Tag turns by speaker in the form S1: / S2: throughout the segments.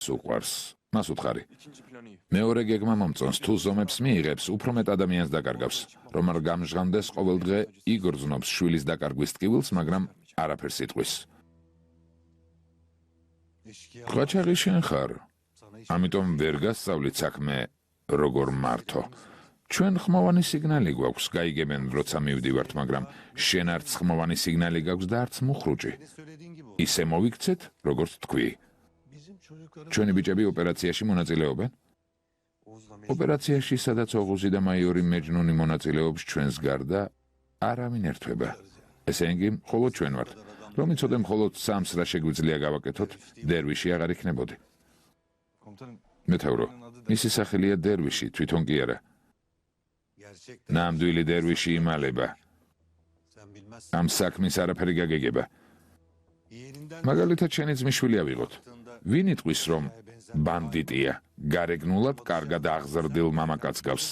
S1: უყვარს. მას უთხარი. მეორე გეგმა მომწონს, თუ ზომებს მიიღებს, უფრო მეტ ადამიანს დაკარგავს, რომ არ გამჟღავდეს ყოველდღე იგრძნობს შვილის დაკარგვის ტკივილს, მაგრამ არაფერს იტყვის. ყაჩაღი შენ ხარ, ამიტომ ვერ გასწავლით საქმე როგორ მართო. ჩვენ ხმოვანი სიგნალი გვაქვს, გაიგებენ, როცა მივდივართ, მაგრამ შენ არც ხმოვანი სიგნალი გაქვს და არც მუხრუჭი. ისე მოვიქცეთ, როგორც თქვი. ჩვენი ბიჭები ოპერაციაში მონაწილეობენ? ოპერაციაში, სადაც ოღუზი და მაიორი მეჯნუნი მონაწილეობს ჩვენს გარდა, არავინ ერთვება. ესე იგი, მხოლოდ ჩვენ ვართ. რომ იცოდე მხოლოდ 3-ს რა შეგვიძლია გავაკეთოთ, დერვიში აღარ იქნებოდი. მეთაურო, მისი სახელია დერვიში, თვითონ კი არა. ნამდვილი დერვიში იმალება. ამ საქმის არაფერი გაგეგება. მაგალითად შენი ძმისშვილი ავიღოთ. ვინ იტყვის, რომ ბანდიტია, გარეგნულად კარგად აღზრდილ მამაკაც გავს?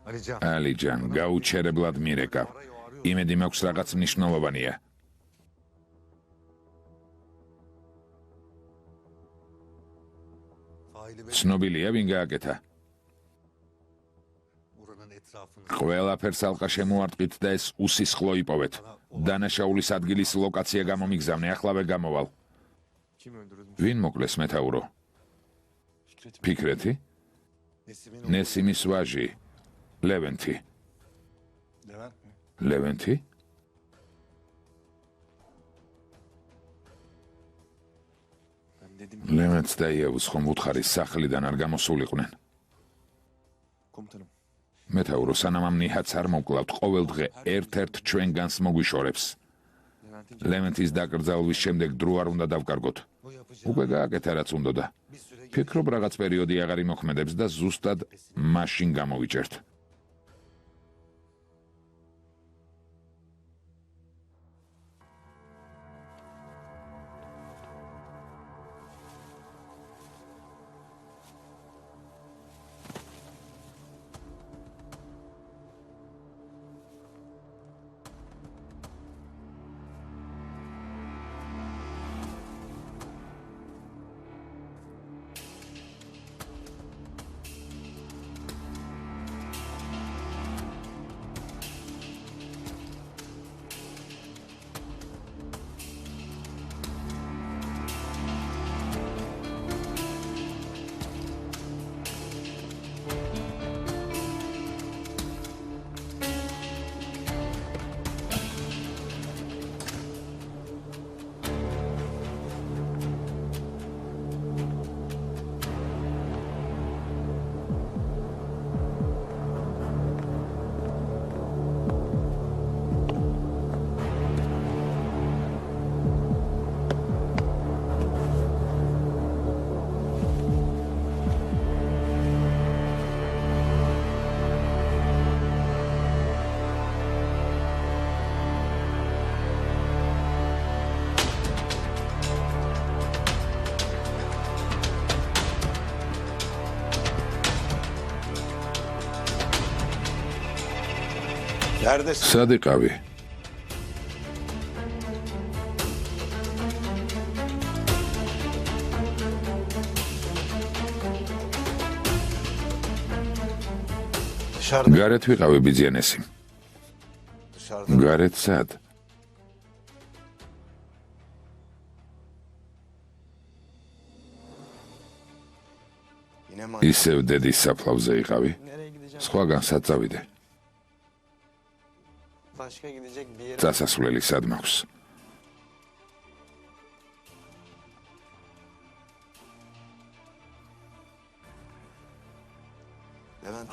S1: ალიჯან, გაუჩერებლად მირეკავ. იმედი მაქვს რაღაც მნიშვნელოვანია. ცნობილია ვინ გააკეთა? ყველაფერს ალყა შემოარტყით და ეს უსისხლო იპოვეთ. დანაშაულის ადგილის ლოკაცია გამომიგზავნე, ახლავე გამოვალ. ვინ მოკლეს მეთაურო? ფიქრეთი? ნესიმის ვაჟი, ლევენტი. ლევენტი? ლევენტს და იევს ხომ უთხარის სახლიდან არ გამოსულიყვნენ. მეთაურო, სანამ ამ ნიჰაც არ მოვკლავთ, ყოველდღე ერთ-ერთ ჩვენგანს მოგვიშორებს. ლევენტის დაკრძალვის შემდეგ დრო არ უნდა დავკარგოთ. უკვე გააკეთა რაც უნდოდა. ფიქრობ რაღაც პერიოდი აღარ იმოქმედებს და ზუსტად მაშინ გამოვიჭერთ. სად იყავი? გარეთ ვიყავი ბიძიანესი. გარეთ სად? ისევ დედის საფლავზე იყავი. სხვაგან სად წავიდე? წასასვლელი სად მაქვს?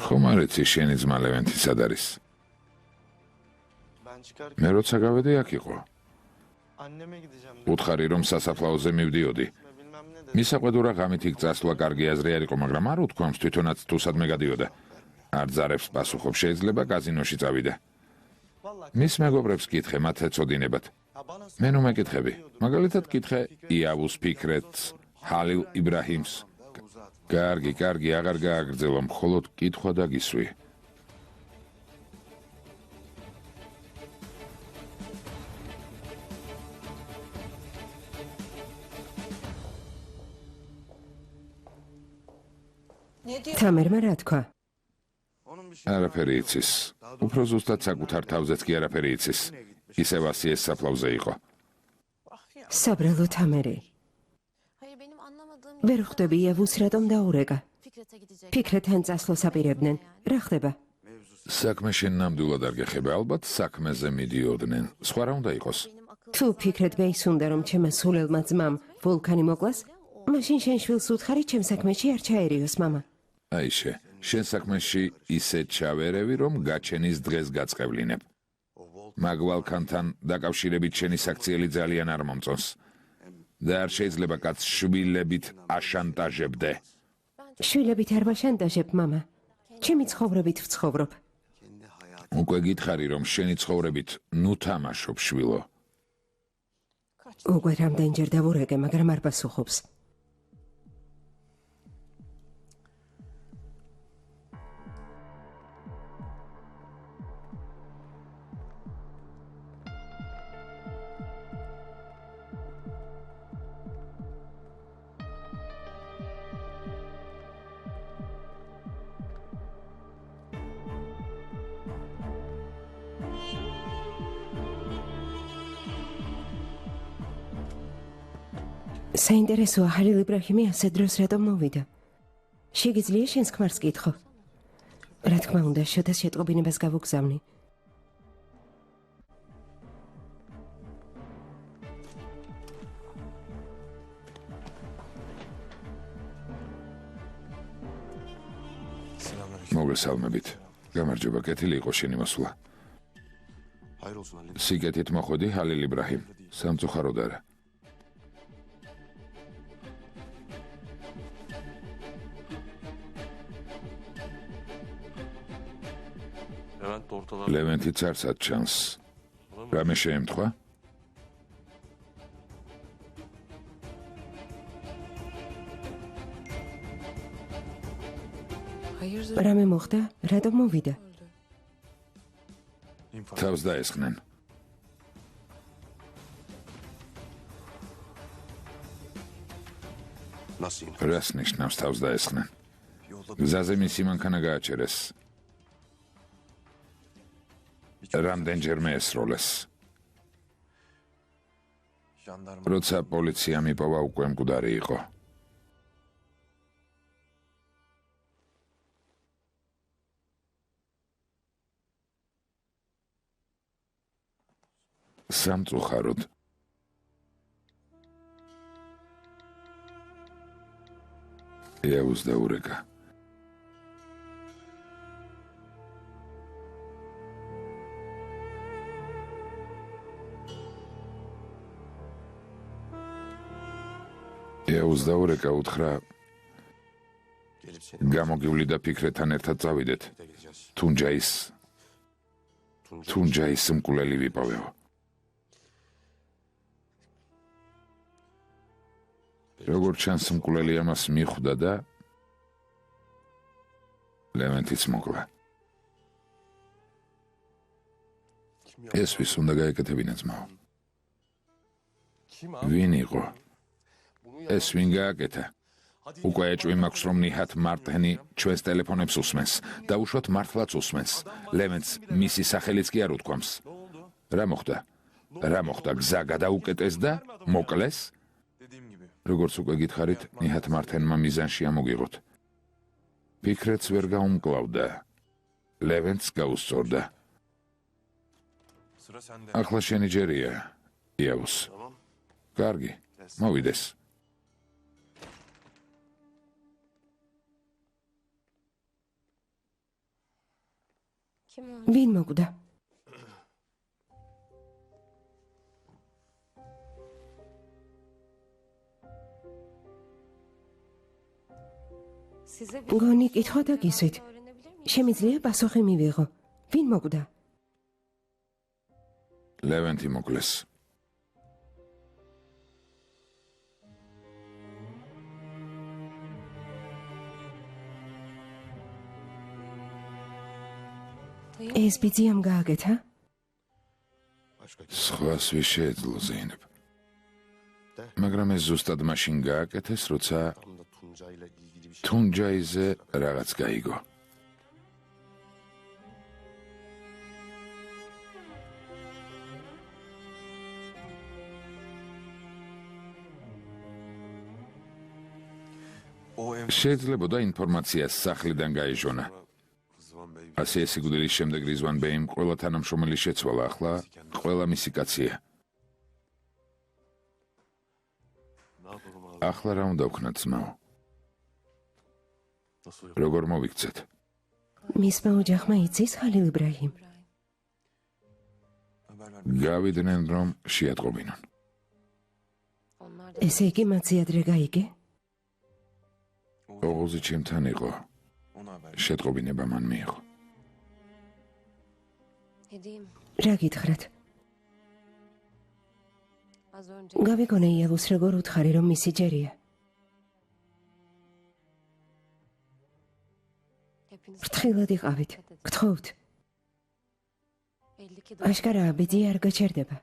S1: ხომ არ იცი შენი ძმა ლევენტი სად არის? მე როცა გავედი აქ იყო. უთხარი რომ სასაფლაოზე მივდიოდი. მისაყვედურა ღამით იქ წასვლა კარგი აზრი არ იყო, მაგრამ არ უთქვამს თვითონაც თუ სადმე გადიოდა. არ ძარებს პასუხობს, შეიძლება კაზინოში წავიდე. მის მეგობრებს კითხე, მათ ეწოდინებათ. მე ნუ მეკითხები. მაგალითად კითხე იავუს ფიქრეთს, ჰალილ იბრაჰიმს. კარგი, აღარ გააგრძელო, მხოლოდ კითხვა და გისვი.
S2: თამერმა რა თქვა?
S1: არაფერი იცის. უფრო ზუსტად საკუთარ თავზეც კი არაფერი იცის. ისევ ასიეს საფლავზე იყო.
S2: საბრალო თამერი. ვერ ხვდები იევუს რატომ დაურეკა? ფიქრეთან წასვლას აპირებდნენ. რა ხდება?
S1: საქმე შენ ნამდვილად არ გეხება, ალბათ საქმეზე მიდიოდნენ. სხვა რა უნდა იყოს?
S2: თუ ფიქრეთ გაისუნდა რომ ჩემმა სულელმა ძმამ ვულკანი მოკლას, მაშინ შენ შვილს უთხარი ჩემ საქმეში არ ჩაერიოს, მამა.
S1: აიშე, შენ საქმეში ისე ჩავერევი, რომ გაჩენის დღეს გაწყევლინებ. მაგ ვალკანთან დაკავშირებით შენი საქციელი ძალიან არ მომწონს. და არ შეიძლება კაცს შვილებით აშანტაჟებდე.
S2: შვილებით არ ვაშანტაჟებ, მამა. ჩემი ცხოვრებით ვცხოვრობ.
S1: უკვე გითხარი, რომ შენი ცხოვრებით ნუ თამაშობ, შვილო.
S2: უკვე რამდენჯერ დავურეკე, მაგრამ არ პასუხობს. საინტერესოა, ჰალილ იბრაჰიმი ასე დროს რატომ მოვიდა? შეგიძლია შენს ქმარს კითხო? რა თქმა უნდა, შოთა შეტყობინებას გავუგზავნი.
S1: მოგესალმებით. გამარჯობა, კეთილი იყო შენი მოსვლა. სიკეთით მოხვედი, ჰალილ იბრაჰიმ. სამწუხაროდ არა. ლევენტი ცარცად ჩანს. რამე შეემთხვა?
S2: რამე მოხდა? რატომ მოვიდა?
S1: თავს დაესხნენ. რას ნიშნავს თავს დაესხნენ? გზაზე მისი მანქანა გააჩერეს. რამდენჯერმე ესროლეს. როცა პოლიცია მიპოვა, უკვე მკვდარი იყო. სამწუხაროდ. იევუს დაურეკა. იევუს დაურეკა უთხრა, გამოგივლი და ფიქრეთან ერთად წავიდეთ. თუნჯაის მკვლელი ვიპოვეო. როგორც ჩანს, მკვლელი ამას მიხვდა და ლევენტიც მოკლა. ეს ვის უნდა გაეკეთებინა, ძმაო? ვინ იყო? ეს ვინ გააკეთა? უკვე ეჭვი მაქვს, რომ ნიჰათ მარტენი ჩვენს ტელეფონებს უსმენს. დაუშვათ მართლაც უსმენს. ლევენტს მისი სახელიც კი არ უთქვამს. რა მოხდა? გზა გადაუკეტეს და მოკლეს? როგორც უკვე გითხარით, ნიჰათ მარტენმა მიზანში ამოგიღოთ. ფიქრეთს ვერ გაუმკლავდა. ლევენტს გაუსწორდა. ახლა შენი ჯერია, იევუს. კარგი, მოვიდეს.
S2: ვინ მოკვდა? გონი კითხვა დაგისვით. შემიძლია პასუხი მივიღო. ვინ მოკვდა?
S1: ლევენტი მოკლეს.
S2: ეს ბიძიამ გააკეთა?
S1: სხვას ვის შეეძლო, ზეინებ. მაგრამ ეს ზუსტად მაშინ გააკეთეს, როცა თუნჯაიზე რაღაც გაიგო. შეიძლებოდა ინფორმაციას სახლიდან გაეჟონა. ასე სიკვდილის შემდეგ რიзвან ბეიმ ყველა თანამშრომელი შეცვალა, ახლა ყველა მისი კაცია. ახლა რა უნდა ვქნათ ძმაო? როგორ მოვიქცეთ?
S2: მისმა ოჯახმა იცის ხალილ იბრაჰიმ?
S1: გავიდნენ რომ შეატყობინონ.
S2: ესე იგი მათი ადრე გაიგე?
S1: ოღუზი ჩემთან იყო. შეტყობინება მან მიიღო.
S2: რა გითხრათ? გავიგონე იავუს როგორ უთხარი რომ მისი ჯერია. ფრთხილად იყავით, გთხოვთ. აშკარაა ბიძი არ გაჩერდება.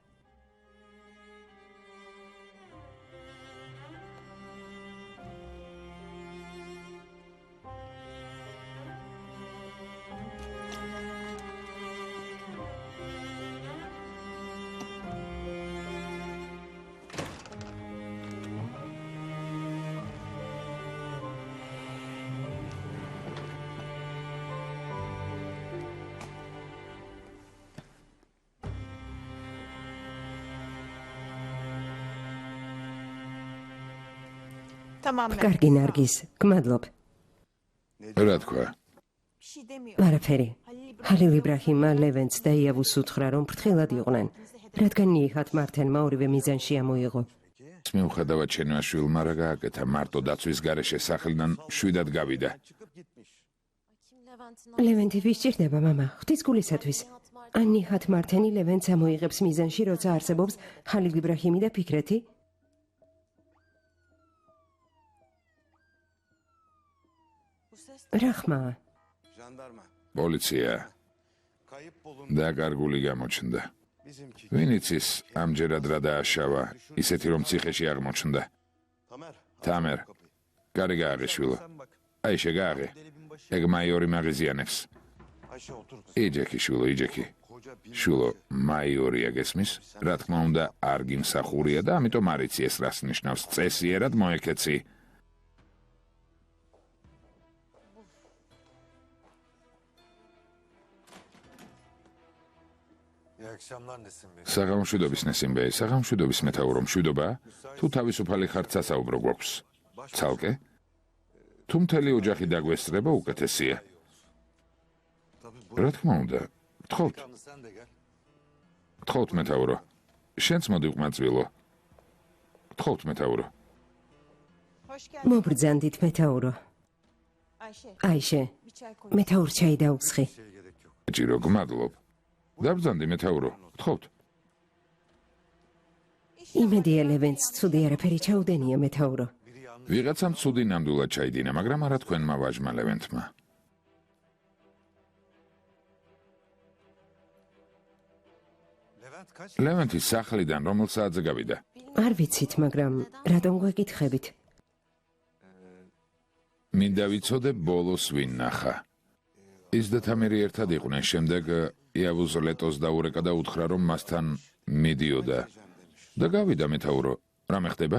S2: კარგი ნარგის, გმადლობ.
S1: რა თქვა?
S2: არაფერი. ხალილ იბრაჰიმმა ლევენტს და იავუს უთხრა რომ ფრთხილად იყვნენ, რადგან ნიჰათ მართენმა ორივე მიზანში ამოიღო.
S1: მიუხედავად შენმა შვილმა რა გააკეთა, მარტო დაცვის გარეშე სახლიდან შვიდად გავიდა.
S2: ლევენტი ვის ჭირდება, მამა? ღვთის გულისათვის. ან ნიჰათ მართენი ლევენტს ამოიღებს მიზანში, როცა არსებობს ხალილ იბრაჰიმი და ფიქრეთი? რა ხმაა?
S1: პოლიცია. დაკარგული გამოჩნდა. ვინ იცის ამჯერად რა დააშავა, ისეთი რომ ციხეში აღმოჩნდა. თამერ, გარი გააღე შვილო. აიშე გააღე. ეგ მაიორი მაღიზიანებს. იჯექი შვილო, იჯექი. შვილო, მაიორია გესმის? რა თქმა უნდა, არ გიმსახურია და ამიტომ არ იცი ეს რას ნიშნავს. წესიერად მოეკეცი. საღამოშვიდობის ნესიმბეი, საღამოშვიდობის მეთაურო, მშვიდობა? თუ თავისუფალი ხართ სასაუბრო გვაქვს. ცალკე? თუ მთელი ოჯახი დაგვესწრება, უკეთესია. რა თქმა უნდა, გთხოვთ. გთხოვთ მეთაურო. შენც მოდი ვყმაწვილო. გთხოვთ მეთაურო.
S2: მობრძანდით მეთაურო. აიშე, მეთაურ ჩაი დაუცხი.
S1: ჭირო, გმადლობ. დაბრძანდი მეთაურო, გთხოვთ.
S2: იმედია ლევენტს ცუდი არაფერი ჩაუდენია მეთაურო.
S1: ვიღაცამ ცუდი ნამდვილად ჩაიდინა, მაგრამ არა თქვენმა ვაჟმა ლევენტმა. ლევენტი სახლიდან რომელ საათზე გავიდა?
S2: არ ვიცით, მაგრამ რატომ გვეკითხებით?
S1: მინდა ვიცოდე ბოლოს ვინ ნახა. ის და თამერი ერთად იყვნენ, შემდეგ იავუს ლეტოს დაურეკა და უთხრა რომ მასთან მიდიოდა. და გავიდა მეთაურო. რამე ხდება?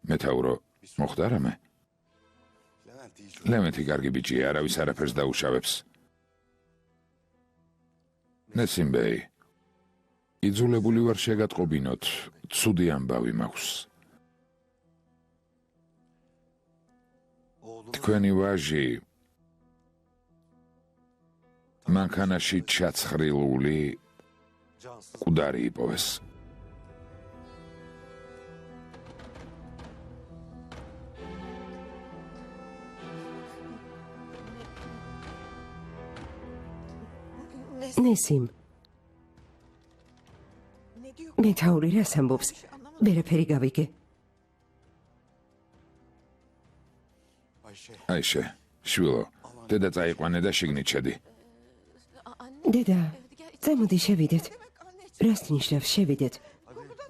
S1: მეთაურო, მოხდა რამე? ლევენტი კარგი ბიჭია, არავის არაფერს დაუშავებს. ნესიმბეი, იძულებული ვარ შეგატყობინოთ, ცუდი ამბავი მაქვს. თქვენი ვაჟი მანქანაში ჩაცხრილული მკვდარი იპოვეს.
S2: ნესიმ, მეთაური რას ამბობს? ვერაფერი გავიგე.
S1: აიშე, შვილო, დედა წაიყვანე და შიგნით შედი.
S2: დედა, წამოდი შევიდეთ. რას ნიშნავს შევიდეთ?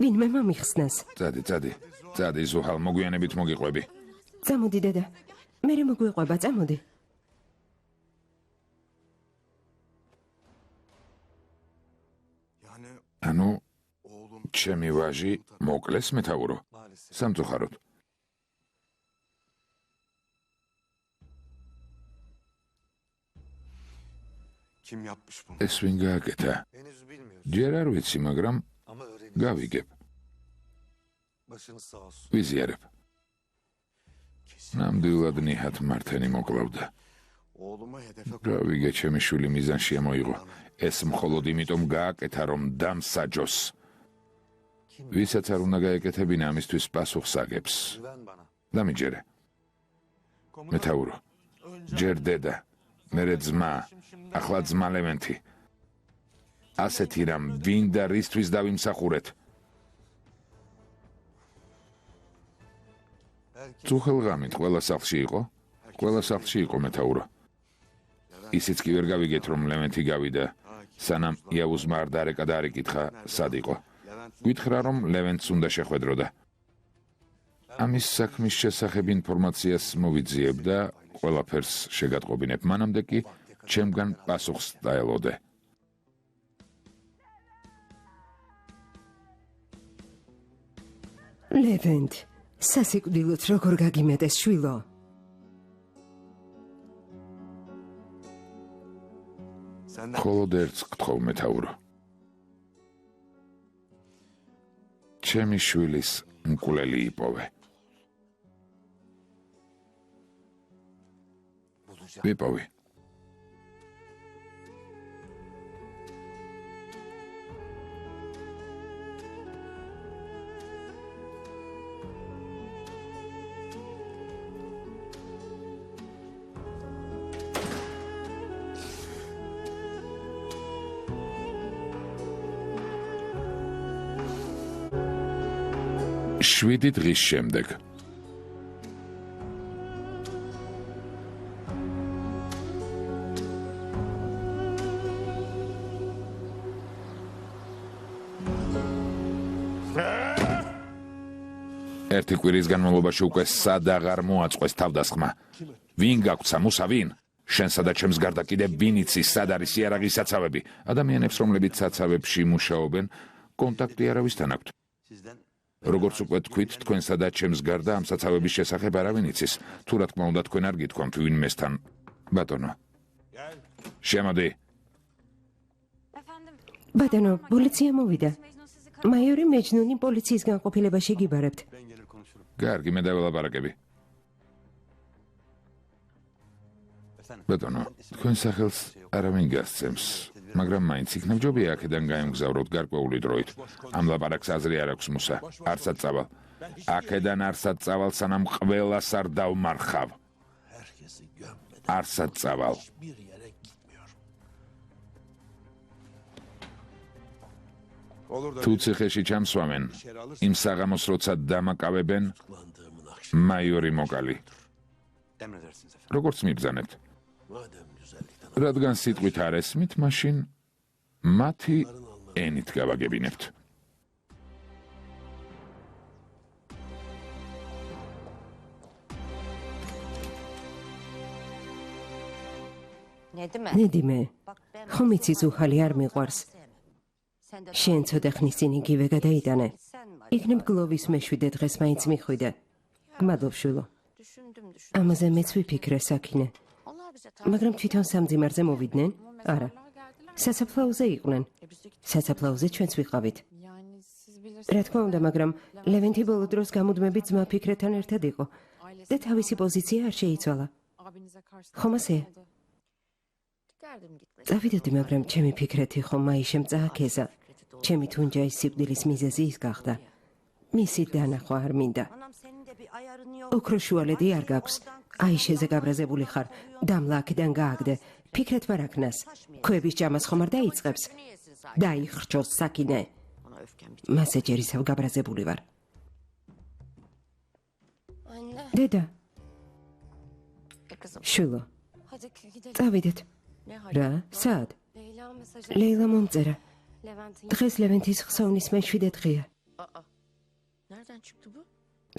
S2: ვინმე მომიხსნას?
S1: წადი, ზუჰალ, მოგვიანებით მოგიყვები.
S2: წამოდი დედა. მე მოგვიყვება, წამოდი.
S1: ანუ ჩემი ვაჟი მოკლეს მეთაურო. სამწუხაროდ. ეს ვინ გააკეთა? ჯერ არ ვიცი, მაგრამ გავიგებ. ვიზიარებ. ნამდვილად ნიჰათ მართენი მოკლავდა. რა ვიგე, ჩემი შვილი მიზანში ამოიღო. ეს მხოლოდ იმიტომ გააკეთა, რომ დამსაჯოს. ვისაც არ უნდა გაეკეთებინა, ამისთვის პასუხს აგებს. დამიჯერე. მეთაურო. ჯერ დედა, მერე ძმა, ახლა ძმა ლევენტი. ასეთი რამ ვინ და რისთვის დავიმსახურეთ? წუხელღამით ყველა სახლში იყო? ყველა სახლში იყო, მეთაურო. ისიც კი ვერ გავიგეთ, რომ ლევენტი გავიდა, სანამ იავუსმა არ დარეკა და არ იკითხა, სად იყო. გითხრა, რომ ლევენტს უნდა შეხვედროდა. ამის საქმის შესახებ ინფორმაციას მოვიძიებ და ყველაფერს შეგატყობინებ. მანამდე კი ჩემგან პასუხს დაელოდე.
S2: ლევენტ, სასიკვდილოდ როგორ გაგიმეტეს, შვილო?
S1: მხოლოდ ერთს გთხოვ, მეთაურო. ჩემი შვილის მკვლელი იპოვე. ვიპოვი. შვიდი დღის შემდეგ. ერთი კვირის განმავლობაში უკვე სად აღარ მოაწყვეს თავდასხმა. ვინ გაგვცა, მუსა, ვინ? შენსა და ჩემს გარდა კიდე ვინ იცის, სად არის იარაღის საცავები? ადამიანებს, რომლებიც საცავებში მუშაობენ, კონტაქტი არავისთან აქვთ. როგორც უკვე თქვით, თქვენსა და ჩემს გარდა ამ საცავების შესახებ არავინ იცის. თუ რა თქმა უნდა, თქვენ არ გითქვამთ ვინმესთან. ბატონო. შემოდი.
S2: ბატონო, პოლიცია მოვიდა. მაიორი მეჯნუნი პოლიციის განყოფილებაში გიბარებთ.
S1: კარგი, მე დაველაპარაკები. ბატონო, თქვენ სახელს არავინ გასცემს, მაგრამ მაინც იქნებჯობია აქედან გაემგზავროთ გარკვეული დროით. ამ ლაპარაკს აზრი არ აქვს, მუსა. არცად წავალ. აქედან არსად წავალ, სანამ ყველას არ დავმარხავ. არსად წავალ. თუ ციხეში ჩამსვამენ, იმ საღამოს როცა დამაკავებენ, მაიორი მოკალი. როგორც მიბრძანებთ? რადგან სიტყვით არ ესმით, მაშინ მათი ენით გავაგებინებთ.
S2: ნედიმე, ხომ იცი ზუჰალი არ მიყვარს? შენ ცოტა ხნის წინ იგივე გადაიტანე. იქნებ გლოვის მეშვიდე დღეს მაინც მიხვიდე. გმადლობ, შვილო. ამაზე მეც ვიფიქრე, საკინე. მაგრამ თვითონ სამძიმარზე მოვიდნენ? არა. სასაფლაოზე იყვნენ. სასაფლაოზე ჩვენც ვიყავით. რა თქმა უნდა, მაგრამ ლევენტი ბოლო დროს გამუდმებით ძმა ფიქრეთან ერთად იყო და თავისი პოზიცია არ შეიცვალა. ხომ ასეა? წავიდოდი, მაგრამ ჩემი ფიქრეთი ხომ მაიშემ წააქეზა. ჩემი თუნჯაის სიკვდილის მიზეზი ის გახდა. მისი დანახვა არ მინდა. ოქროს შუალედი არ გაქვს. აიშეზე გაბრაზებული ხარ. დამლა აქედან გააგდე. ფიქრეთ მარაქნას. ქვების ჯამას ხომ არ დაიწყებს? დაიხრჩოს, საკინე. მასე ჯერისავ გაბრაზებული ვარ. დედა. შვილო. წავიდეთ. რა? სად? ლეილა მომწერა. დღეს ლევენტის ხსოვნის მეშვიდე დღეა.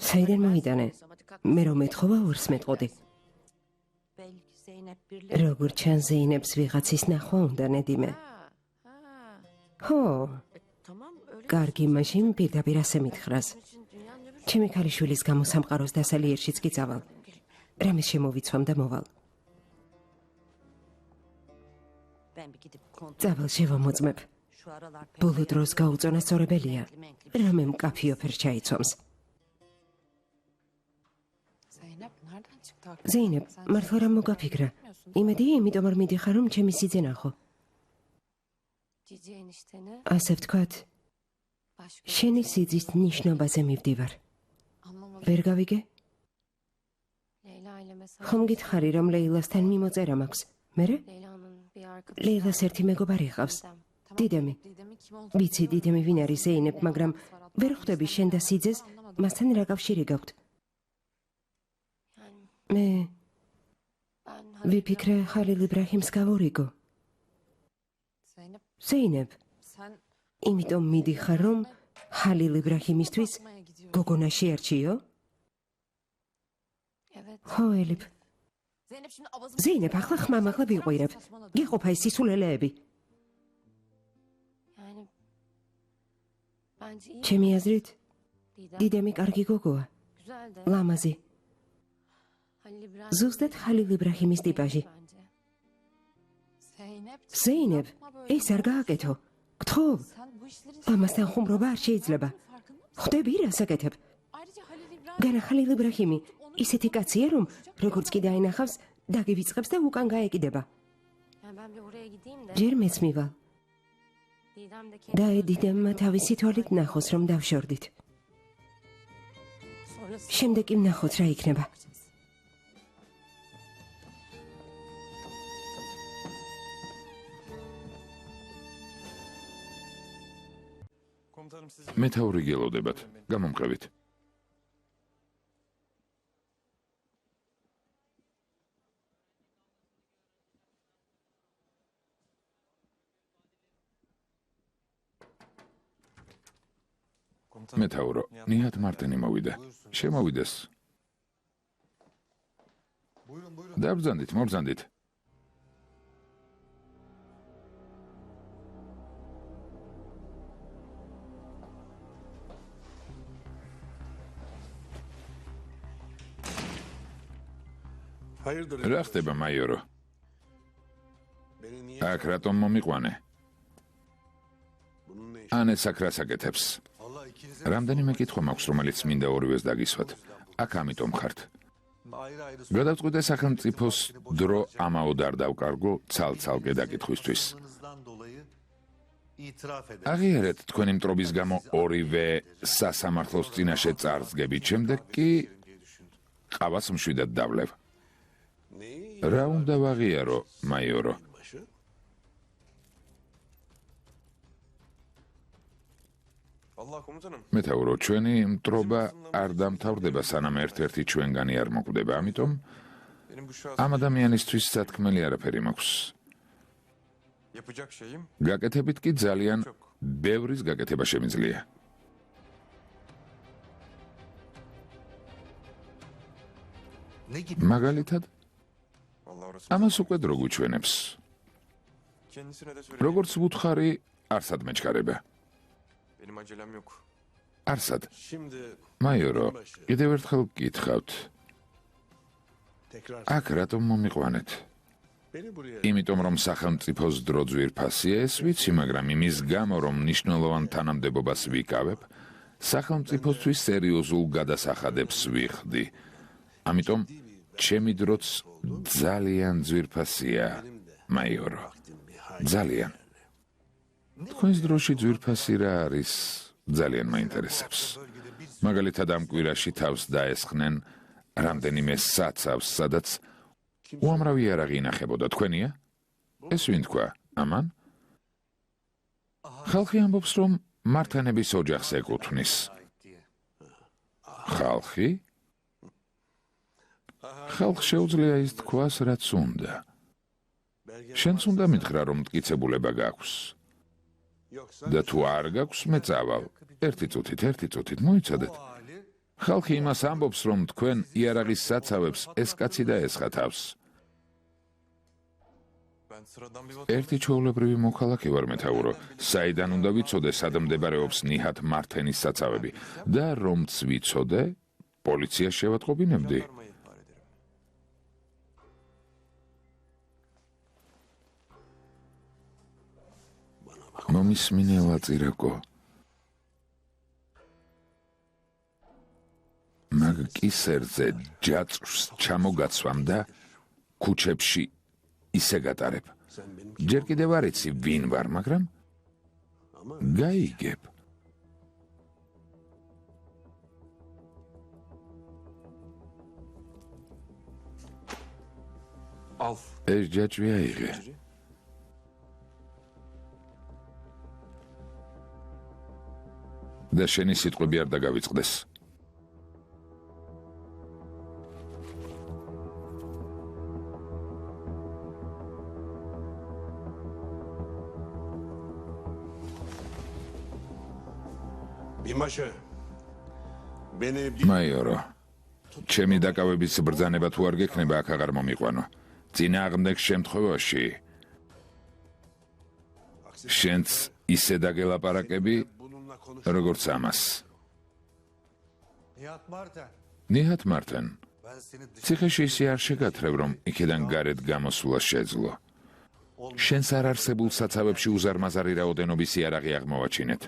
S2: საიდან მოიტანე? მე რომ ეთხოვა ორს მეტყოდი. როგორ ჩანს ზეინებს ვიღაცის ნახვა უნდა ნედიმე. ხო, კარგი, მაშინ პირდაპირ ასე მითხრას. ჩემი ქალიშვილის გამო სამყაროს დასალიერშიც კი წავალ. რამეს შემოვიცვამ და მოვალ. წავალ შევამოწმებ. ბოლო დროს გაუწონა სწორებელია. რამე მკაფიო ფერს ჩაიცვამს. ზეინებ, მართლა რა მოგაფიქრა? იმედია, იმიტომ რომ მიდიხარ, რომ ჩემი სიძე ნახო. ასე ვთქვათ, შენი სიძის ნიშნობაზე მივდივარ. ვერ გავიგე? ხომ გითხარი, რომ ლეილასთან მიმოწერა მაქვს? მერე? ლეილას ერთი მეგობარი ჰყავს. დიდემი. ვიცი, დიდემი ვინ არის ზეინებ, მაგრამ ვერ ხვდები შენ და სიძეს, მასთან რა კავშირი გაქვთ? მე ვიფიქრე ხალილ იბრაჰიმს გავურიგო. ზეინებ, იმიტომ მიდიხარ, რომ ხალილ იბრაჰიმისთვის გოგონა შეარჩიო? ხო, ელიფ. ზეინებ, ახლა ხმამაღლა ვიყვირებ. გიყოფა ეს სისულელეები. ჩემი აზრით, დიდემი კარგი გოგოა. ლამაზი. ზუსტად ხალილ იბრაჰიმის ტიპაჟი. ზეინებ, ეს არ გააკეთო. გთხოვ, ამასთან ხუმრობა არ შეიძლება. ხვდები რა საკეთებ? განა ხალილ იბრაჰიმი ისეთი კაცია, რომ როგორც კი დაინახავს, დაგივიწყებს და უკან გაეკიდება. ჯერ მეც მივალ. და დიდემმა თავისი თვალით ნახოს, რომ დავშორდით. შემდეგ კი ვნახოთ რა იქნება.
S1: მეთაური გელოდებათ. გამომყევით. მეთაურო, ნიhat მარტენი მოვიდა. შემოვიდეს. დაბრძანდით, მობრძანდით. რა ხდება, მაიორო? აქ რატომ მომიყვანე? ანეს აქ რას აკეთებს? რამდენიმე კითხვა მაქვს, რომელიც მინდა ორივეს დაგისვათ. აქ ამიტომ ხართ. გადავწყვიტე სახელმწიფოს დრო ამაოდ არ დავკარგო ცალ-ცალკე დაკითხვისთვის. აღიარეთ თქვენი მტრობის გამო ორივე სასამართლოს წინაშე წარსდგებით, შემდეგ კი ყავას მშვიდად დავლევ. რა უნდა ვაღიარო, მაიორო? მეთაურო, ჩვენი მტრობა არ დამთავრდება, სანამ ერთ-ერთი ჩვენგანი არ მოკვდება, ამიტომ ამ ადამიანისთვის სათქმელი არაფერი მაქვს. გაკეთებით კი ძალიან ბევრის გაკეთება შემიძლია. მაგალითად, ამას უკვე დრო გვიჩვენებს. როგორც ვუთხარი, არსად მეჩქარება. არსად. მაიორო, კიდევ ერთხელ გკითხავთ. აქ რატომ მომიყვანეთ? იმიტომ რომ სახელმწიფოს დრო ძვირფასია, ეს ვიცი, მაგრამ იმის გამო, რომ მნიშვნელოვან თანამდებობას ვიკავებ, სახელმწიფოსთვის სერიოზულ გადასახადებს ვიხდი. ამიტომ ჩემი დროც ძალიან ძვირფასია, მაიორო. ძალიან. თქვენს დროში ძვირფასი რა არის? ძალიან მაინტერესებს. მაგალითად, ამ კვირაში თავს დაესხნენ რამდენიმე საცავს, სადაც უამრავი იარაღი ინახებოდა. თქვენია? ეს ვინ თქვა? ამან? ხალხი ამბობს, რომ მართანების ოჯახს ეკუთვნის. ხალხი? ხალხს შეუძლია ის თქვას, რაც უნდა. შენც უნდა მითხრა, რომ მტკიცებულება გაქვს. და თუ არ გაქვს, მე წავალ. ერთი წუთით, მოიცადეთ. ხალხი იმას ამბობს, რომ თქვენ იარაღის საცავებს ეს კაცი დაესხა თავს. ერთი ჩვეულებრივი მოქალაქე ვარ მეთაურო. საიდან უნდა ვიცოდე, სად მდებარეობს ნიჰათ მართენის საცავები და რომც ვიცოდე, პოლიციას შევატყობინებდი. მომისმინე ლაწირაკო. მაგ კისერზე ჯაჭვს ჩამოგაცვამ და ქუჩებში ისე გატარებ. ჯერ კიდევ არ იცი ვინ ვარ, მაგრამ გაიგებ. ეს ჯაჭვი აიღე. და შენი სიტყვები არ დაგავიწყდეს. მაიორო, ჩემი დაკავების ბრძანება თუ არ გექნება, აქ აღარ მომიყვანო. წინააღმდეგ შემთხვევაში შენც ისე დაგელაპარაკები, როგორც ამას. ნიჰათ მართენ, ციხეში ისე არ შეგათრევ, რომ იქიდან გარეთ გამოსვლა შეძლო. შენს არ არსებულ საცავებში უზარმაზარი რაოდენობის იარაღი აღმოვაჩინეთ.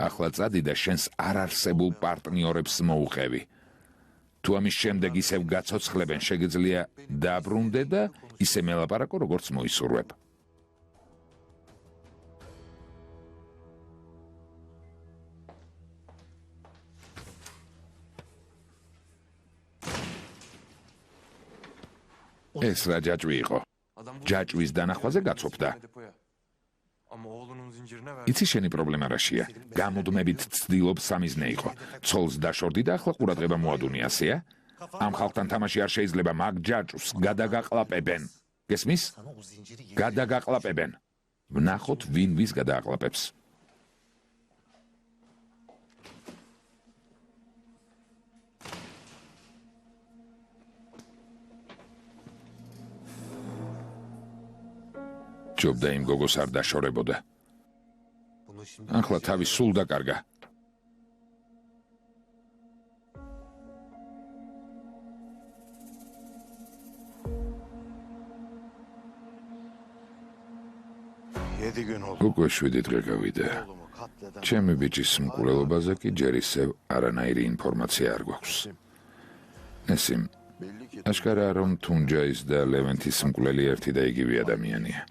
S1: ახლა წადი და შენს არ არსებულ პარტნიორებს მოუყევი. თუ ამის შემდეგ ისევ გაცოცხლებენ, შეგიძლია დაბრუნდე და ისე მელაპარაკო, როგორც მოისურვებ. ეს რა ჯაჭვი იყო? ჯაჭვის დანახვაზე გაცოფდა. იცი შენი პრობლემა რაშია? გამუდმებით ცდილობს სამიზნე იყო. ცოლს დაშორდი და ახლა ყურადღება მოადუნი, ასეა? ამ ხალხთან თამაში არ შეიძლება, მაგ ჯაჭვს გადაგაყლაპებენ. გესმის? გადაგაყლაპებენ. ვნახოთ ვინ ვის გადააყლაპებს. ჯობდა იმ გოგოს არ დაშორებოდა. ახლა თავი სულ დაკარგა. უკვე 7 დღე გავიდა. ჩემი ბიჭის მკვლელობაზე კი ჯერ ისევ არანაირი ინფორმაცია არ გვაქვს. ნესიმ, აშკარაა, რომ თუნჯაის და ლევენთის მკვლელი ერთი და იგივე ადამიანია.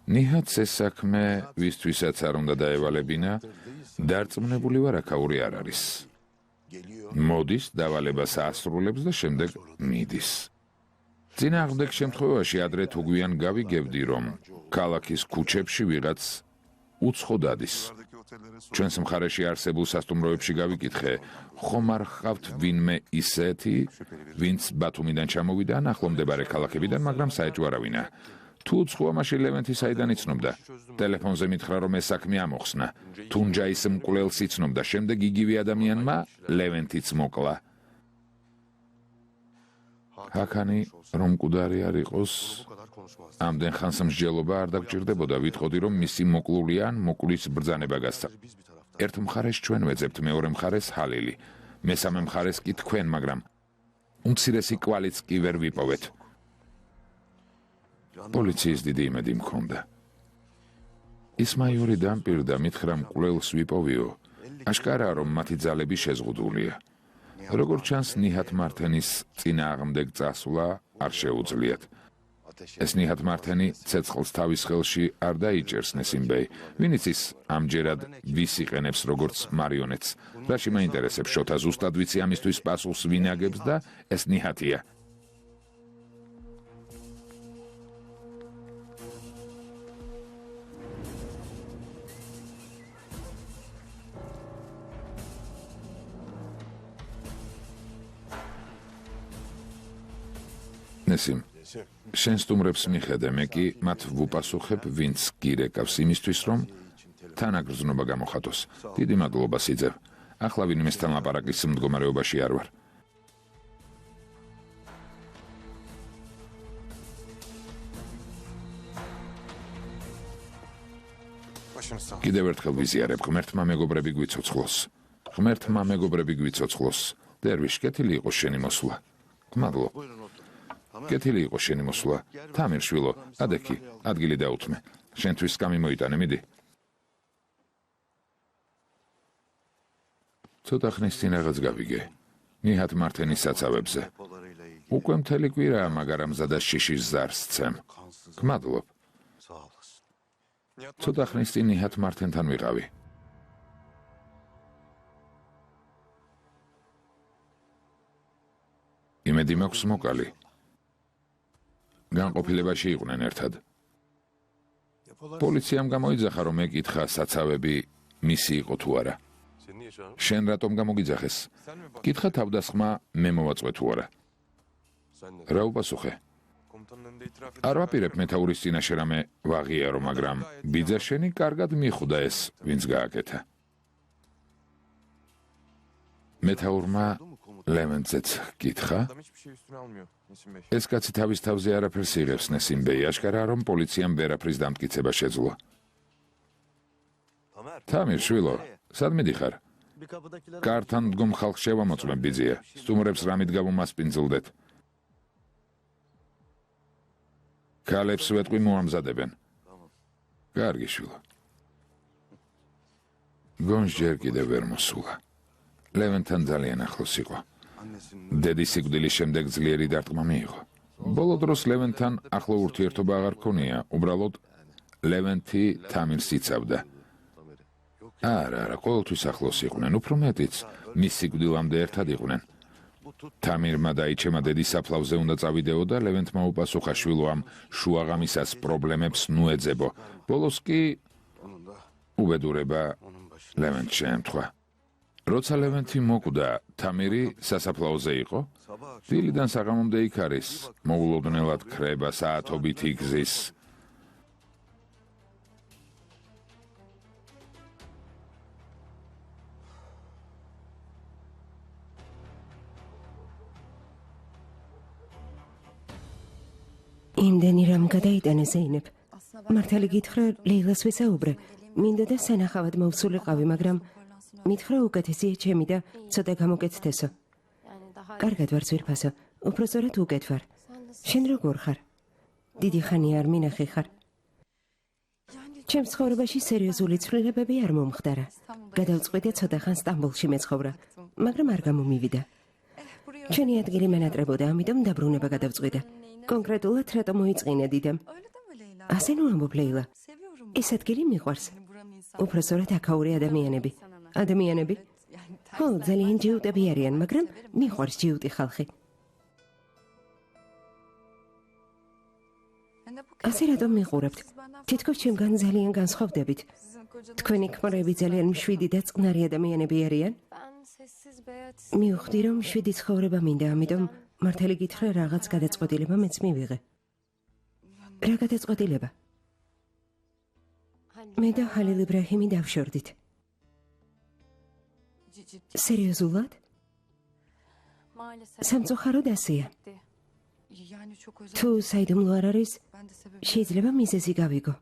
S1: ნიჰათს ეს საქმე, ვისთვისაც არ უნდა დაევალებინა, დარწმუნებული ვარ, აქაური არ არის. მოდის, დავალებას აასრულებს და შემდეგ მიდის. წინააღმდეგ შემთხვევაში ადრე თუ გვიან გავიგებდი, რომ ქალაქის ქუჩებში ვიღაც უცხო დადის. ჩვენს მხარეში არსებულ სასტუმროებში გავიკითხე, ხომ არ ხავთ ვინმე ისეთი, ვინც ბათუმიდან ჩამოვიდა ან ახლომდებარე ქალაქებიდან, მაგრამ საეჭვო არავინა. თუ უცხოა, მაშინ ლევენთი საიდან იცნობდა? ტელეფონზე მითხრა, რომ ეს საქმე ამოხსნა. თუნჯაის მკვლელს იცნობდა, შემდეგ იგივე ადამიანმა ლევენთიც მოკლა. ჰაქანი რომ მკვდარი არ იყოს, ამდენ ხანს მსჯელობა არ დაგჭირდებოდა, ვიტყოდი, რომ მისი მოკლული ან მოკვლის ბრძანება გასცა. ერთ მხარეს ჩვენ ვეძებთ, მეორე მხარეს ჰალილი. მესამე მხარეს კი თქვენ, მაგრამ უმცირესი კვალიც კი ვერ ვიპოვეთ. პოლიციის დიდი იმედი მქონდა. ის მაიორი დამპირდა, მითხრა მკვლელს ვიპოვიო. აშკარაა, რომ მათი ძალები შეზღუდულია. როგორც ჩანს, ნიჰათ მართენის წინააღმდეგ წასვლა არ შეუძლიათ. ეს ნიჰათ მართენი ცეცხლს თავის ხელში არ დაიჭერს, ნესიმბეი. ვინ იცის ამჯერად ვის იყენებს როგორც მარიონეტს? რაში მაინტერესებს შოთა, ზუსტად ვიცი ამისთვის პასუხს ვინ აგებს და ეს ნიჰათია. ნესიმ, შენ სტუმრებს მიხედე, მე კი მათ ვუპასუხებ, ვინც გირეკავს იმისთვის, რომ თანაგრძნობა გამოხატოს. დიდი მადლობა სიძებ. ახლა ვინმესთან ლაპარაკის მდგომარეობაში არ ვარ. კიდევ ერთხელ ვიზიარებ, ღმერთმა მეგობრები გვიცოცხლოს. ღმერთმა მეგობრები გვიცოცხლოს. დერვიშ, კეთილი იყოს შენი მოსვლა. გმადლობ. კეთილი იყოს შენი მოსვლა. თამირ შვილო, ადექი, ადგილი დაუთმე. შენთვის სკამი მოიტანე, მიდი. ცოტა ხნის წინ რაღაც გავიგე. ნიჰათ მართენის საცავებზე. უკვე მთელი კვირაა, მაგრამ მზადას შიშის ზარს ცემ. გმადლობ. ცოტა ხნის წინ ნიჰათ მართენთან ვიყავი. იმედი მაქვს მოკალი. განყოფილებაში იყვნენ ერთად. პოლიციამ გამოიძახა, რომ ეკითხა საცავები მისი იყო თუ არა. შენ რატომ გამოგიძახეს? კითხა თავდასხმა მე მოვაწყვე თუ არა. რა უპასუხე? არ ვაპირებ მეთაურის წინაშე რამე ვაღიარო, მაგრამ ბიძა შენი კარგად მიხვდა ეს, ვინც გააკეთა. მეთაურმა ლევენტზეც კითხა. ეს კაცი თავის თავზე არაფერს იღებს, ნესიმბეი, აშკარაა, რომ პოლიციამ ვერაფრის დამტკიცება შეძლო. თამირ შვილო, სად მიდიხარ? კართან მდგომ ხალხს შევამოწმებ, ბიძია. სტუმრებს რამით გავუმასპინძლდეთ. ქალებს ვეტყვი მოამზადებენ. კარგი შვილო. გონს ჯერ კიდევ ვერ მოსულა. ლევენთან ძალიან ახლოს იყო. დედის სიკვდილის შემდეგ ძლიერი დარტყმა მიიღო. ბოლო დროს ლევენთან ახლო ურთიერთობა აღარ ჰქონია, უბრალოდ ლევენტი თამირს იცავდა. არა, ყოველთვის ახლოს იყვნენ, უფრო მეტიც, მის სიკვდილამდე ერთად იყვნენ. თამირმა დაიჩემა დედის საფლავზე უნდა წავიდეო და ლევენტმა უპასუხა, შვილო, ამ შუაღამისას პრობლემებს ნუ ეძებო. ბოლოს კი უბედურება ლევენტს შეემთხვა. როცა ლევენტი მოკვდა, თამირი სასაფლაოზე იყო. დილიდან საღამომდე იქ არის, მოულოდნელად ქრება, საათობით იგზის.
S2: იმდენი რამ გადაიტანა ზეინებ. მართალი გითხრა, ლეილას ვესაუბრე. მინდა და სანახავად მოვსულიყავი, მაგრამ მითხრა უკეთესია ჩემი და ცოტა გამოკეთთესო. კარგად ვარ ძვირფასო, უпроსტად უკეთ ვარ. შენ როგორ ხარ? დიდი ხანია არ მინახე ხარ. ჩემს ცხოვრებაში სერიოზული ცვლილებები არ მომხდარა. გადავწყვიტე ცოტა ხან სტამბოლში მეცხოვრა, მაგრამ არ გამომივიდა. ჩვენი ადგილი მენატრებოდა, ამიტომ დაბრუნება გადავწყვიტე. კონკრეტულად რატომ მოიწყინა დიდემ? ასე ნუ ამბობ, ლეილა. ეს ადგილი მიყვარს. უпроსტად აქაური ადამიანები. ადამიანები? ხო, ძალიან ჯიუტები არიან, მაგრამ მიყვარს ჯიუტი ხალხი. ასე რატომ მიყურებთ? თითქოს ჩემგან ძალიან განსხვავდებით. თქვენი ქმრები ძალიან მშვიდი და წყნარი ადამიანები არიან? მივხვდი, რომ მშვიდი ცხოვრება მინდა, ამიტომ მართალი გითხრა, რაღაც გადაწყვეტილება მეც მივიღე. რა გადაწყვეტილება? მე და ჰალილ იბრაჰიმი დავშორდით. სერიოზულად? სამწუხაროდ ასეა. თუ საიდუმლო არ არის, შეიძლება მიზეზი გავიგო.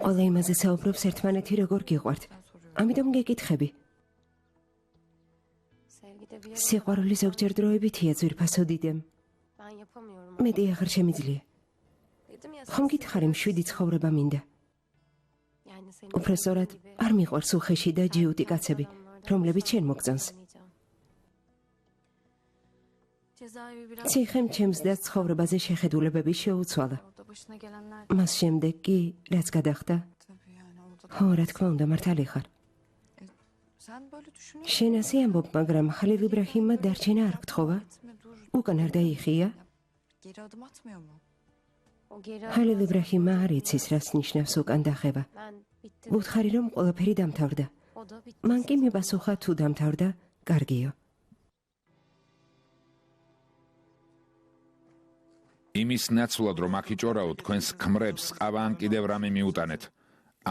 S2: ყველა იმაზე საუბრობს ერთმანეთი როგორ გიყვართ. ამიტომ გეკითხები. სიყვარული ზოგჯერ დროებითია ძვირფასო დიდემ. მეტი აღარ შემიძლია. ხომ გითხარი, მშვიდი ცხოვრება მინდა. უпроსტად არ მიყვარს უხეში და ჯიუტი კაცები, რომლებიც შენ მოგწონს. ციხემ ჩემს და ცხოვრებაზე შეხედულებები შეუცვალა. მას შემდეგ კი რაც გადახდა, ხო, რა თქმა უნდა, მართალი ხარ. შენ ასე ამბობ, მაგრამ ხალილ იბრაჰიმმა დარჩენა არ გთხოვა? უკან არ დაიხია? ხალილ იბრაჰიმმა არ იცის, რას ნიშნავს უკან დახევა. ვუთხარი, რომ ყველაფერი დამთავრდა. მან კი მიპასუხა, თუ დამთავრდა, კარგიო.
S1: იმის ნაცვლად, რომ აქ იჭორაო, თქვენს ქმრებს ყავა ან კიდევ რამე მიუტანეთ.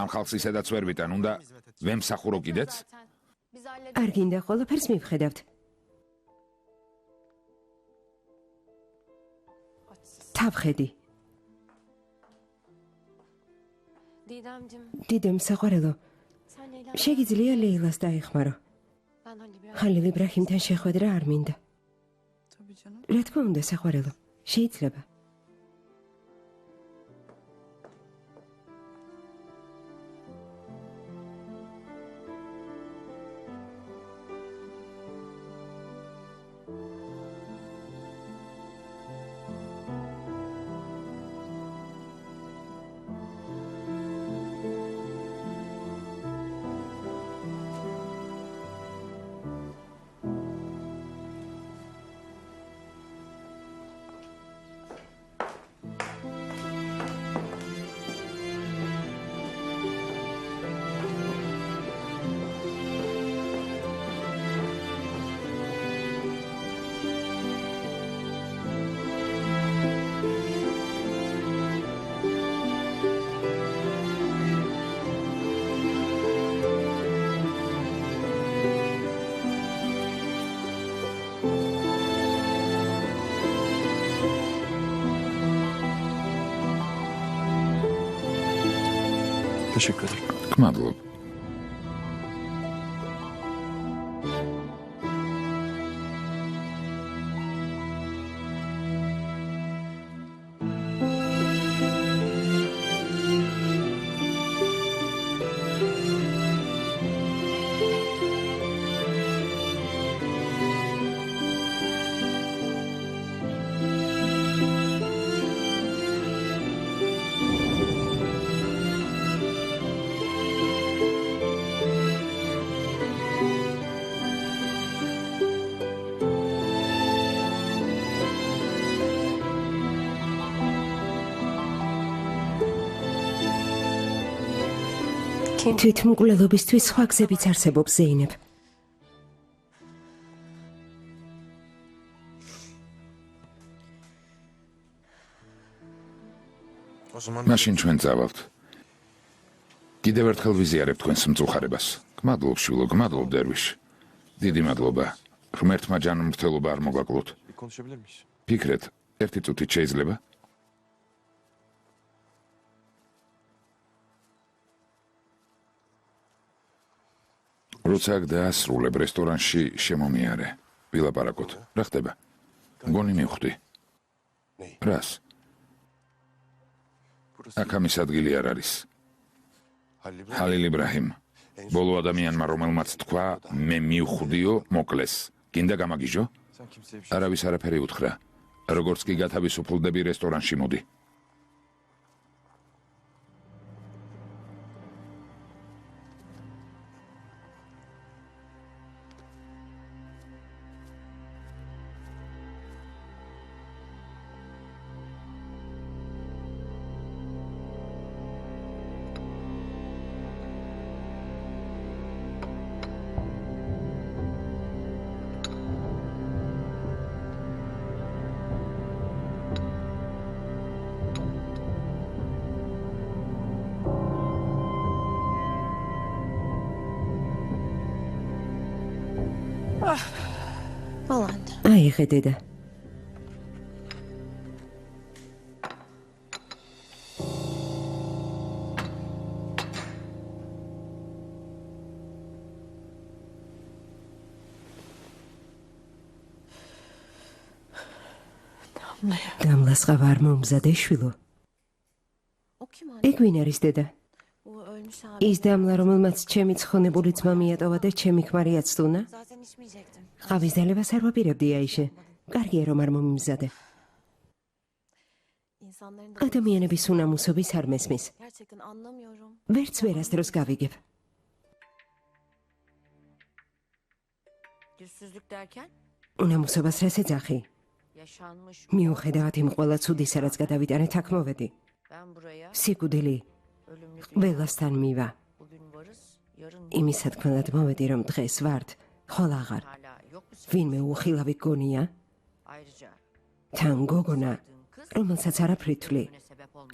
S1: ამ ხალხს ისედაც ვერ ვიტან, უნდა ვემსახურო კიდეც?
S2: არ გინდა ყველაფერს მივხედავთ. თავხედი. დიდემ საყვარელო, შეგიძლია ლეილას დაეხმარო. ხალილ იბრაჰიმთან შეხვედრა არ მინდა. რა თქმა უნდა, საყვარელო, შეიძლება.
S3: Teşekkür ederim.
S1: გმადლობ.
S2: თვითმკვლელობისთვის სხვა გზებიც არსებობს, ზეინებ.
S1: მაშინ ჩვენ წავალთ. კიდევ ერთხელ ვიზიარებ თქვენს მწუხარებას. გმადლობ, შვილო, გმადლობ, დერვიშ. დიდი მადლობა. ღმერთმა ჯანმრთელობა არ მოგაკლოთ.
S3: Bir konuşabilir miyiz?
S1: ფიქრეთ, ერთი წუთით შეიძლება? როცა აქ დაასრულებ რესტორანში შემომიარე. ვილაპარაკოთ. რა ხდება? მგონი მივხვდი. რას? აქ ამის ადგილი არ არის. ხალილ იბრაჰიმ. ბოლო ადამიანმა, რომელმაც თქვა, მე მივხვდიო, მოკლეს. გინდა გამაგიჟო?
S3: Sen kimseye bir şey...
S1: არავის არაფერი უთხრა. როგორც კი გათავისუფლდები რესტორანში მოდი.
S2: აიღე დედა. დამლას ყავა არ მომზადე, შვილო. ეგ ვინ არის დედა? ის დამლა, რომელმაც ჩემი ცხონებული ძმა მიატოვა და ჩემი ქმარი აცდუნა? ყავის დალევას არ ვაპირებდი, აიშე. კარგია, რომ არ მომიმზადე. ადამიანების უნამუსობის არ მესმის. ვერც ვერასდროს გავიგებ. უნამუსობას რას ეძახი? მიუხედავად იმ ყველა ცუდისა, რაც გადავიტანეთ, აქ მოვედი. სიკვდილი ყველასთან მივა. იმისათქმელად მოვედი, რომ დღეს ვართ, ხოლ აღარ. ვინმე უხილავი გონია? თან გოგონა, რომელსაც არაფრით თვლი.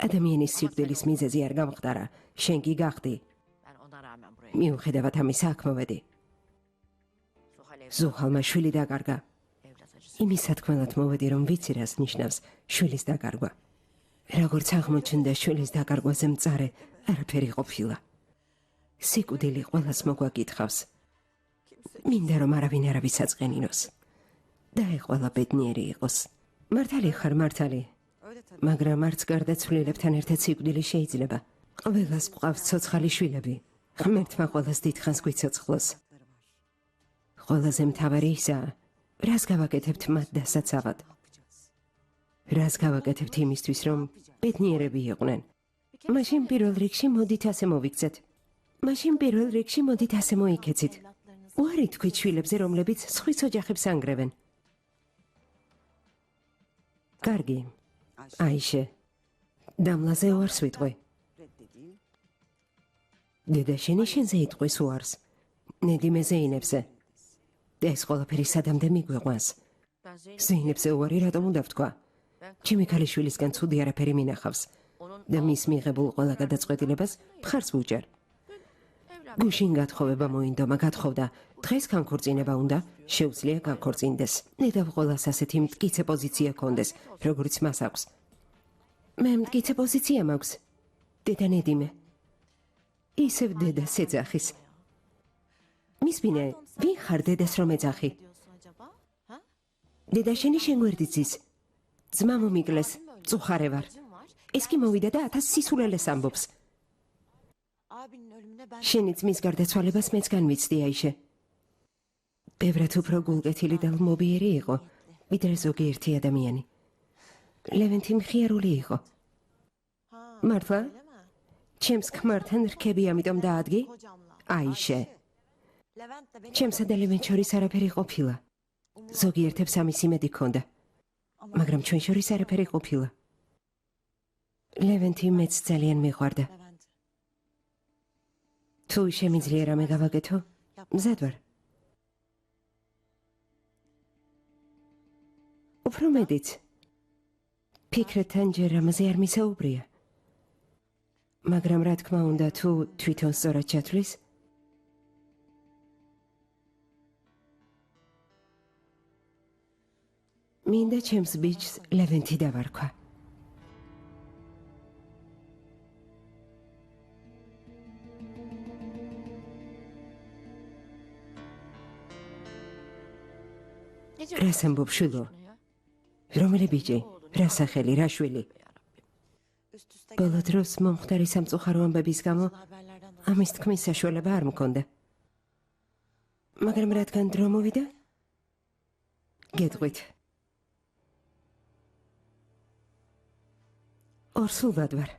S2: ადამიანის სიკვდილის მიზეზი არ გამხდარა, შენ კი გახდი. მიუხედავად ამისა, აქ მოვედი. ზუხალმა შვილი დაკარგა. იმის სათქმელად მოვედი, რომ ვიცი, რას ნიშნავს შვილის დაკარგვა. როგორც აღმოჩნდა, შვილის დაკარგვაზე მწარე არაფერი ყოფილა. სიკვდილი ყველას მოგვაკითხავს. მინდა რომ არავინ არავის აწყენინოს. და ეყოლა ბედნიერი იყოს. მართალი ხარ, მართალი. მაგრამ არც გარდაცვლილებთან ერთად სიკვდილი შეიძლება. ყველას გვყავს ცოცხალი შვილები. ღმერთმა ყველას დიდხანს გვიცოცხლოს. ყველაზე მთავარი ისაა, რას გავაკეთებთ მათ დასაცავად. რას გავაკეთებთ იმისთვის, რომ ბედნიერები იყვნენ. მაშინ პირველ რიგში მოდით ასე მოვიქცეთ. მაშინ პირველ რიგში მოდით ასე მოიქეცით. უარი თქვით შვილებზე, რომლებიც სხვის ოჯახებს ანგრევენ. კარგი, აიშე, დამლაზე უარს ვიტყვი. დედა შენი შენზე იტყვის უარს. ნედიმე ზეინებზე. ეს ყველაფერი სადამდე მიგვიყვანს. ზეინებზე უარი რატომ უნდა ვთქვა? ჩემი ქალიშვილისგან ცუდი არაფერი მინახავს და მის მიღებულ ყველა გადაწყვეტილებას მხარს ვუჭერ. გუშინ გათხოვება მოინდომა, გათხოვდა. დღეს განქორწინება უნდა, შეუძლია განქორწინდეს. ნედავ ყველას ასეთი მტკიცე პოზიცია კონდეს, როგორც მას აქვს. მე მტკიცე პოზიცია მაქვს. დედა ნედიმე. ისევ დედას ეძახის. მისმინე, ვინ ხარ დედას რომ ეძახი? დედა შენი შენგვერდიცის. ძმა მომიკლეს, წუხარე ვარ. ეს კი მოვიდა და 1000 სისულელეს ამბობს. შენი ძმის გარდაცვალებას მეც განვიცდი, აიშე. ბევრად უფრო გულკეთილი და ლმობიერი იყო, ვიდრე ზოგიერთი ადამიანი. ლევენტი მხიარული იყო. მართლა? ჩემს ქმართან რქები ამიტომ დაადგი? აიშე. ჩემსა და ლევენტ შორის არაფერი ყოფილა. ზოგიერთებს ამის იმედი ჰქონდა. მაგრამ ჩვენ შორის არაფერი ყოფილა. ლევენტი მეც ძალიან მიყვარდა. თუ შემიძლია რამე გავაკეთო, მზად ვარ. უფრო მეტიც. ფიქრეთთან ჯერ ამაზე არ მისაუბრია. მაგრამ რა თქმა უნდა, თუ თვითონ სწორად ჩათვლის, მინდა ჩემს ბიჭს ლევენტი დავარქვა. რას ამბობ შვილო? რომელი ბიჭი? რა სახელი, რა შვილი? ბოლო დროს მომხდარი სამწუხარო ამბების გამო ამის თქმის საშუალება არ მქონდა. მაგრამ რადგან დრო მოვიდა? გეტყვით. ორსულბად ვარ.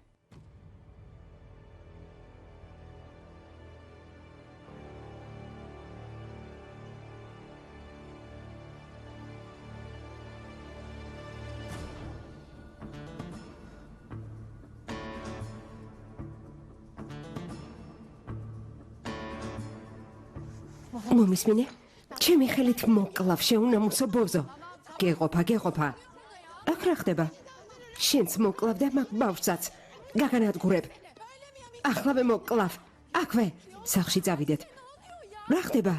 S2: მომისმინე? ჩემი ხელით მოკლავ შეუნამუსო ბოზო. გეყოფა. აქ რა ხდება? შენც მოკლავ და მაგ ბავშვსაც გაგანადგურებ. ახლავე მოკლავ. აქვე, სახლში წავიდეთ. რა ხდება?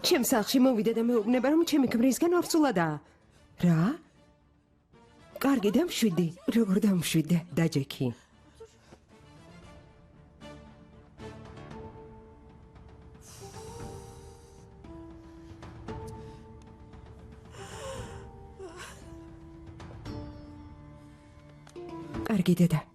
S2: ჩემ სახლში მოვიდა და მეუბნება, რომ ჩემი ქმრისგან ორსულადაა. რა? კარგი, დამშვიდე. როგორ დამშვიდე? დაჯექი. კარგი დედა.